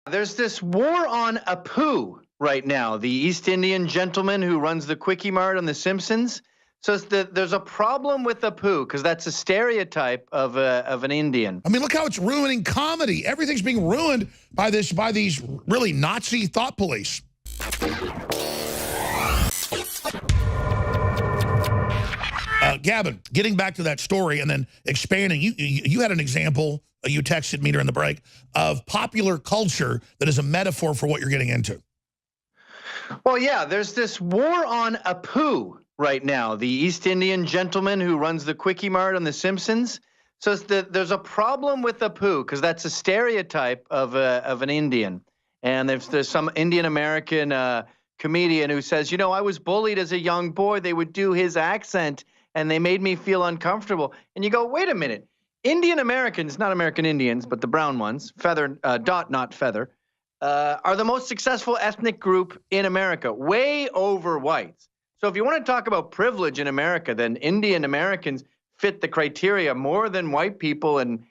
There's this war on Apu right now, the East Indian gentleman who runs the Quickie Mart on The Simpsons. So there's a problem with Apu because that's a stereotype of an Indian. I mean, look how it's ruining comedy. Everything's being ruined by these really Nazi thought police. Gavin, getting back to that story and then expanding, you had an example, you texted me during the break, of popular culture that is a metaphor for what you're getting into. Well, yeah, there's this war on Apu right now, the East Indian gentleman who runs the Quickie Mart on The Simpsons. So there's a problem with Apu because that's a stereotype of an Indian. And there's some Indian American comedian who says, you know, I was bullied as a young boy. They would do his accent and they made me feel uncomfortable. And you go, wait a minute. Indian Americans, not American Indians, but the brown ones, feather, dot, not feather, are the most successful ethnic group in America, way over whites. So if you want to talk about privilege in America, then Indian Americans fit the criteria more than white people and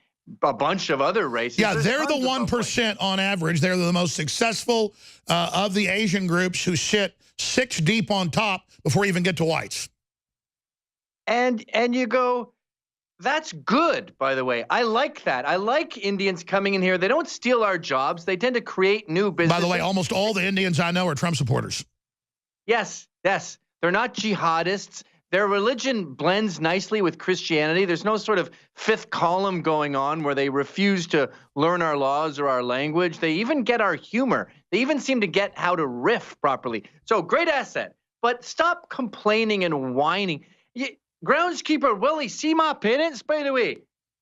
a bunch of other races. Yeah, they're the 1% on average. They're the most successful of the Asian groups who sit 6 deep on top before you even get to whites. And you go, that's good, by the way. I like that. I like Indians coming in here. They don't steal our jobs. They tend to create new businesses. By the way, almost all the Indians I know are Trump supporters. Yes, yes. They're not jihadists. Their religion blends nicely with Christianity. There's no sort of fifth column going on where they refuse to learn our laws or our language. They even get our humor. They even seem to get how to riff properly. So great asset. But stop complaining and whining. Groundskeeper Willie, see my parents, by the way.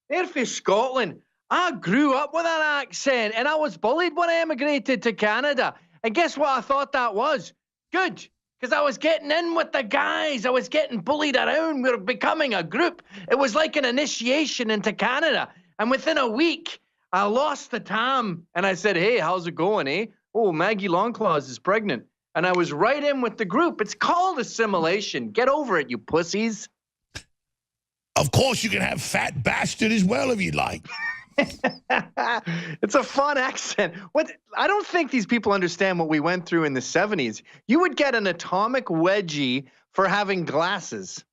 They're from Scotland. I grew up with an accent, and I was bullied when I emigrated to Canada. And guess what I thought that was? Good. Because I was getting in with the guys. I was getting bullied around. We were becoming a group. It was like an initiation into Canada. And within a week, I lost the time. And I said, hey, how's it going, eh? Oh, Maggie Longclaws is pregnant. And I was right in with the group. It's called assimilation. Get over it, you pussies. Of course, you can have fat bastard as well if you'd like. It's a fun accent. I don't think these people understand what we went through in the 70s. You would get an atomic wedgie for having glasses.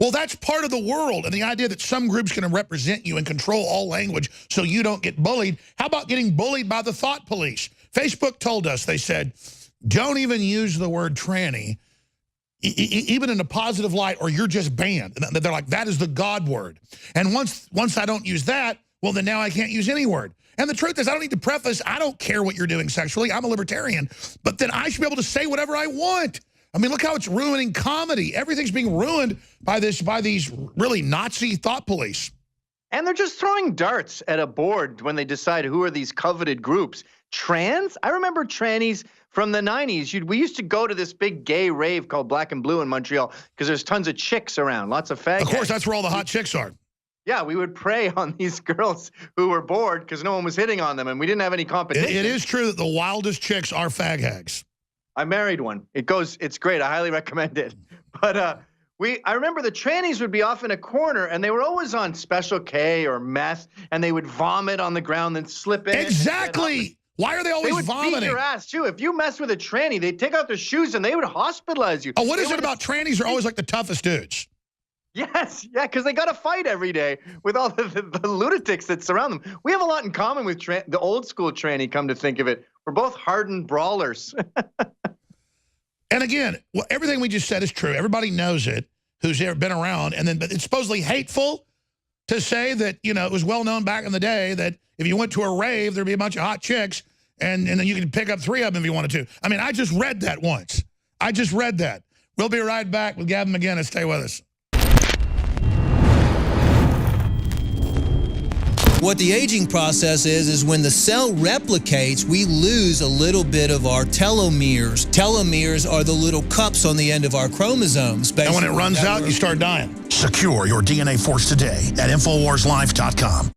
Well, that's part of the world, and the idea that some group's going to represent you and control all language so you don't get bullied. How about getting bullied by the thought police? Facebook told us, they said, don't even use the word tranny, even in a positive light, or you're just banned. And they're like, that is the God word. And once I don't use that, well, then now I can't use any word. And the truth is, I don't need to preface, I don't care what you're doing sexually. I'm a libertarian. But then I should be able to say whatever I want. I mean, look how it's ruining comedy. Everything's being ruined by these really Nazi thought police. And they're just throwing darts at a board when they decide who are these coveted groups. Trans? I remember trannies from the 90s. We used to go to this big gay rave called Black and Blue in Montreal because there's tons of chicks around, lots of fag. Of course, that's where all the hot chicks are. Yeah, we would prey on these girls who were bored because no one was hitting on them and we didn't have any competition. It is true that the wildest chicks are fag hags. I married one. It's great. I highly recommend it. But I remember the trannies would be off in a corner and they were always on Special K or meth and they would vomit on the ground and slip in. Exactly. Why are they always vomiting? They would beat your ass, too. If you mess with a tranny, they'd take out their shoes and they would hospitalize you. Oh, what is it about trannies are always like the toughest dudes? Yes, yeah, because they got to fight every day with all the lunatics that surround them. We have a lot in common with the old school tranny, come to think of it. We're both hardened brawlers. And again, everything we just said is true. Everybody knows it who's ever been around. And then, but it's supposedly hateful to say that, you know, it was well known back in the day that if you went to a rave, there'd be a bunch of hot chicks and then you could pick up 3 of them if you wanted to. I mean, I just read that once. I just read that. We'll be right back with Gavin McInnes. Stay with us. What the aging process is when the cell replicates, we lose a little bit of our telomeres. Telomeres are the little cups on the end of our chromosomes. And when it runs out, you start dying. Secure your DNA force today at InfowarsLife.com.